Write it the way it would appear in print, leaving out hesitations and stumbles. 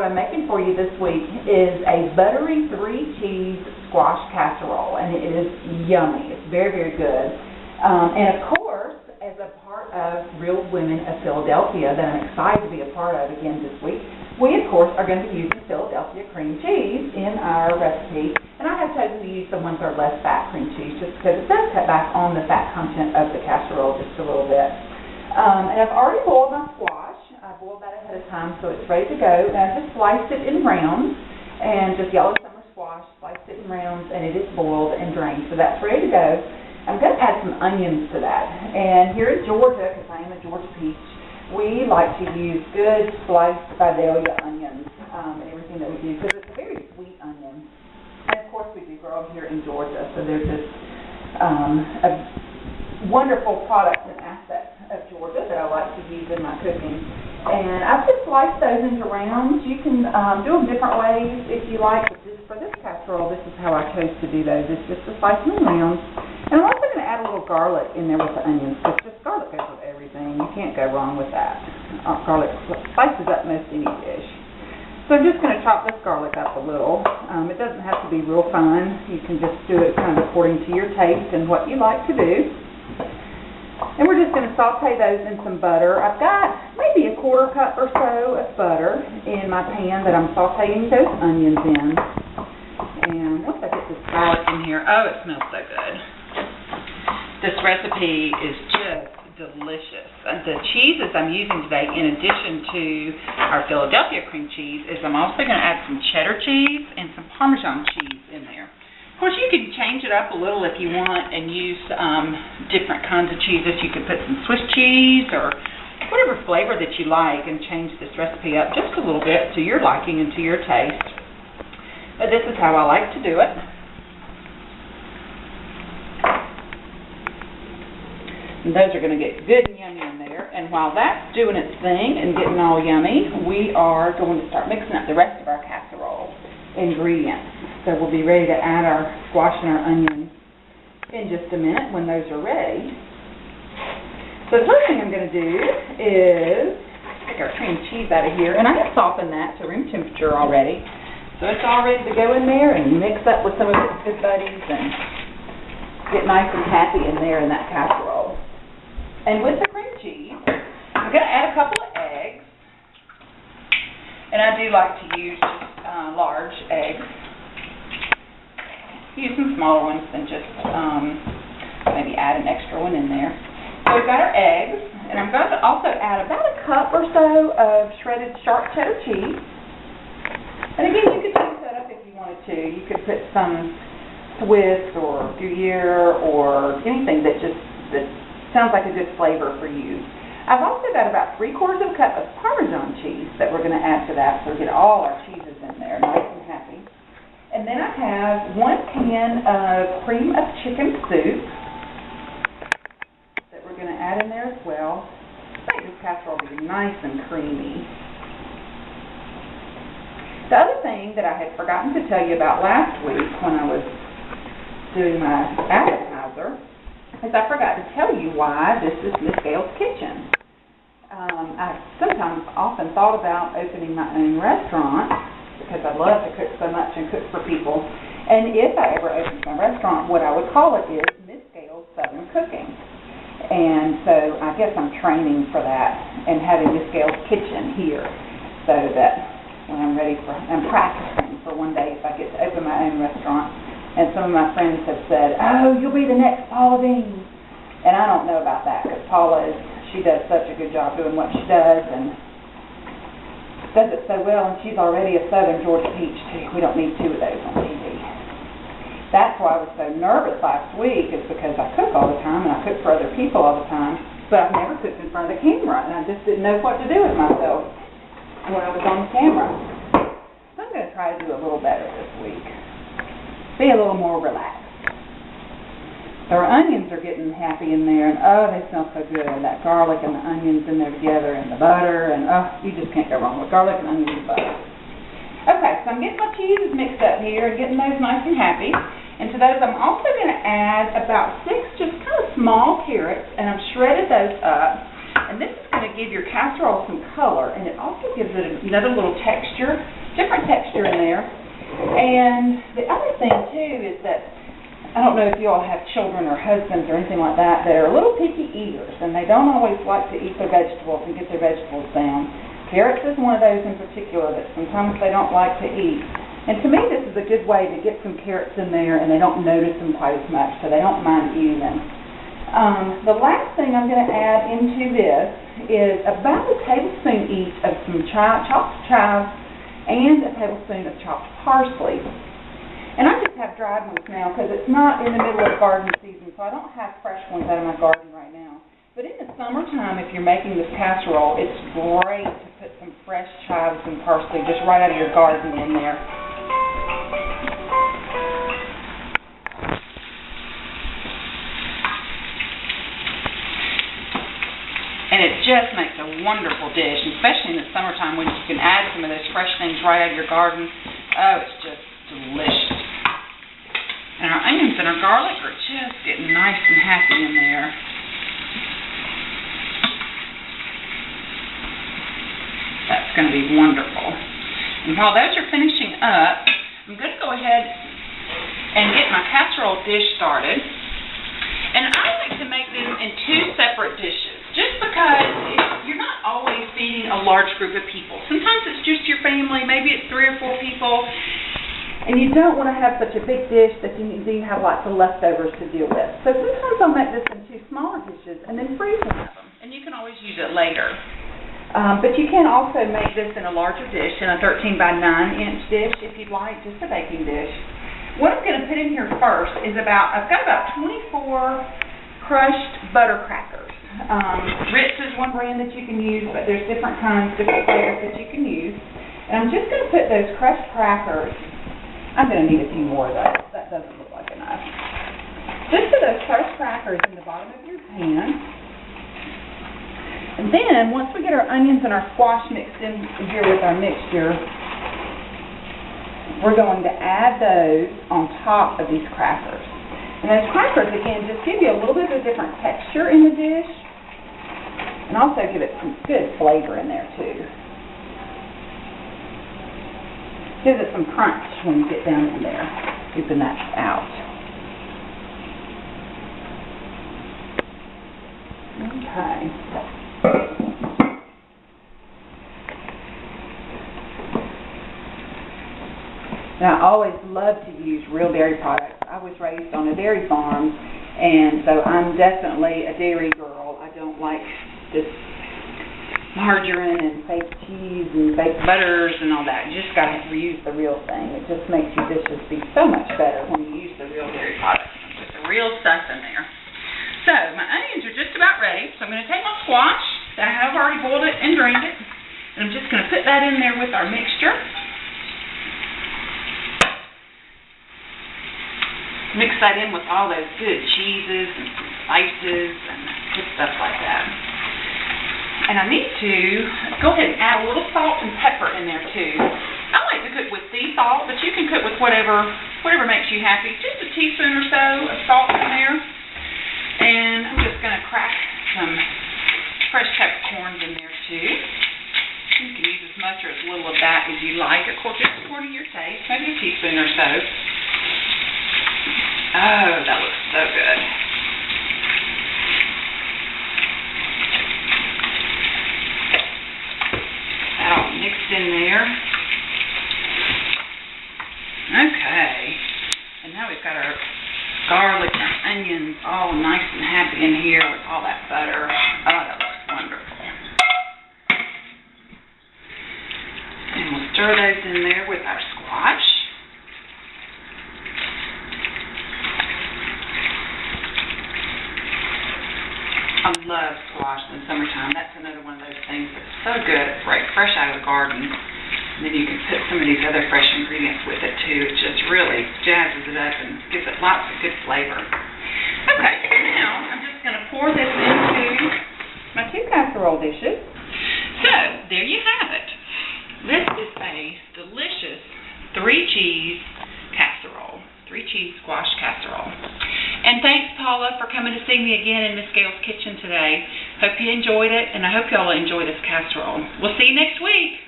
what I'm making for you this week is a buttery 3-cheese squash casserole, and it is yummy. It's very, very good. And of course, as a part of Real Women of Philadelphia that I'm excited to be a part of again this week, we of course are going to be using Philadelphia cream cheese in our recipe. And I have chosen to use the ones that are less fat cream cheese just because it does cut back on the fat content of the casserole just a little bit. And I've already boiled my squash. I boiled that ahead of time so it's ready to go. And I just sliced it in rounds, and just yellow summer squash, sliced it in rounds, and it is boiled and drained. So that's ready to go. I'm going to add some onions to that. And here in Georgia, because I am a Georgia peach, we like to use good sliced Vidalia onions and everything that we do because it's a very sweet onion. And of course we do grow them here in Georgia, so they're just a wonderful product and asset of Georgia that I like to use in my cooking. And I've just sliced those into rounds. You can do them different ways if you like, but just for this casserole, this is how I chose to do those. It's just to slice them in rounds. And I'm also going to add a little garlic in there with the onions, because just garlic goes with everything. You can't go wrong with that. Garlic spices up most any dish. So I'm just going to chop this garlic up a little. It doesn't have to be real fine. You can just do it kind of according to your taste and what you like to do. And we're just going to saute those in some butter. I've got maybe a 1/4 cup or so of butter in my pan that I'm sauteing those onions in. And once I get this garlic in here, oh, it smells so good. This recipe is just delicious. And the cheeses I'm using today, in addition to our Philadelphia cream cheese, is I'm also going to add some cheddar cheese and some Parmesan cheese in there. Of course, you can change it up a little if you want and use different kinds of cheeses. You could put some Swiss cheese or whatever flavor that you like and change this recipe up just a little bit to your liking and to your taste. But this is how I like to do it. And those are going to get good and yummy in there. And while that's doing its thing and getting all yummy, we are going to start mixing up the rest of our casserole ingredients. So we'll be ready to add our squash and our onions in just a minute when those are ready. So the first thing I'm going to do is take our cream cheese out of here. And I have softened that to room temperature already. So it's all ready to go in there and mix up with some of its good buddies and get nice and happy in there in that casserole. And with the cream cheese, I'm going to add a couple of eggs. And I do like to use large eggs. Use some smaller ones than just maybe add an extra one in there. So we've got our eggs, and I'm going to also add about a cup or so of shredded sharp cheddar cheese. And again, you could change that up if you wanted to. You could put some Swiss or Gruyere or anything that sounds like a good flavor for you. I've also got about 3/4 of a cup of Parmesan cheese that we're going to add to that, so we get all our cheeses in there, nice and happy. And then I have 1 can of cream of chicken soup that we're going to add in there as well. I think this casserole will be nice and creamy. The other thing that I had forgotten to tell you about last week when I was doing my appetizer is I forgot to tell you why this is Miss Gail's kitchen. I sometimes often thought about opening my own restaurant because I love to cook so much and cook for people. And if I ever opened my restaurant, what I would call it is Miss Gail's Southern Cooking. And so I guess I'm training for that and having Miss Gail's kitchen here so that when I'm practicing for one day if I get to open my own restaurant. And some of my friends have said, oh, you'll be the next Paula Dean. And I don't know about that because Paula she does such a good job doing what she does and does it so well, and she's already a Southern Georgia peach too. We don't need 2 of those on TV. That's why I was so nervous last week, is because I cook all the time and I cook for other people all the time, but I've never cooked in front of the camera, and I just didn't know what to do with myself when I was on the camera. So I'm going to try to do a little better this week. Be a little more relaxed. Our onions are getting happy in there, and oh, they smell so good. That garlic and the onions in there together, and the butter, and oh, you just can't go wrong with garlic and onions and butter. Okay, so I'm getting my cheeses mixed up here and getting those nice and happy. And to those, I'm also going to add about 6 just kind of small carrots, and I've shredded those up. And this is going to give your casserole some color, and it also gives it another little texture different texture in there. And the other thing, too, is that I don't know if you all have children or husbands or anything like that that are a little picky eaters, and they don't always like to eat their vegetables and get their vegetables down. Carrots is one of those in particular that sometimes they don't like to eat. And to me, this is a good way to get some carrots in there, and they don't notice them quite as much, so they don't mind eating them. The last thing I'm going to add into this is about a tablespoon each of some chopped chives and a tablespoon of chopped parsley. And I just have dried ones now because it's not in the middle of garden season, so I don't have fresh ones out of my garden right now. But in the summertime, if you're making this casserole, it's great to put some fresh chives and parsley just right out of your garden in there. And it just makes a wonderful dish, especially in the summertime when you can add some of those fresh things right out of your garden. Oh, it's just delicious. And our onions and our garlic are just getting nice and happy in there. That's going to be wonderful. And while those are finishing up, I'm going to go ahead and get my casserole dish started. And I like to make them in two separate dishes, just because you're not always feeding a large group of people. Sometimes it's just your family, maybe it's 3 or 4 people, and you don't want to have such a big dish that you have lots of leftovers to deal with. So sometimes I'll make this in 2 smaller dishes and then freeze one of them, and you can always use it later. But you can also make this in a larger dish, in a 13 by 9 inch dish if you'd like, just a baking dish. What I'm going to put in here first is I've got about 24 crushed butter crackers. Ritz is one brand that you can use, but there's different kinds, different flavors that you can use. And I'm just going to put those crushed crackers, I'm going to need a few more though, that doesn't look like enough. Just put those crushed crackers in the bottom of your pan. And then, once we get our onions and our squash mixed in here with our mixture, we're going to add those on top of these crackers. And those crackers, again, just give you a little bit of a different texture in the dish, and also give it some good flavor in there, too. Gives it some crunch when you get down in there, scooping that out. Okay. Now, I always love to use real dairy products. I was raised on a dairy farm, and so I'm definitely a dairy girl. I don't like this margarine and fake cheese and fake butters and all that. You just got to use the real thing. It just makes your dishes be so much better when you use the real dairy products. Put the real stuff in there. So, my onions are just about ready, so I'm going to take my squash that I have already boiled it and drained it, and I'm just going to put that in there with our mixture. Mix that in with all those good cheeses and some spices and good stuff like that. And I need to go ahead and add a little salt and pepper in there too. I like to cook with sea salt, but you can cook with whatever makes you happy. Just a teaspoon or so of salt in there. And I'm just going to crack some fresh peppercorns in there too. You can use as much or as little of that as you like. Of course, it's according to your taste, maybe a teaspoon or so. Oh, that looks so good. That all mixed in there. Okay. And now we've got our garlic and onions all nice and happy in here with all that butter. Oh, that looks wonderful. And we'll stir those in there with our squash. I love squash in the summertime. That's another one of those things that's so good. It's right fresh out of the garden. And then you can put some of these other fresh ingredients with it too. It just really jazzes it up and gives it lots of good flavor. Okay, now I'm just going to pour this into my 2 casserole dishes. So, there you have it. This is a delicious 3-cheese casserole. 3-cheese squash casserole. And thanks, Paula, for coming to see me again in Miss Gail's kitchen today. Hope you enjoyed it, and I hope you all enjoy this casserole. We'll see you next week.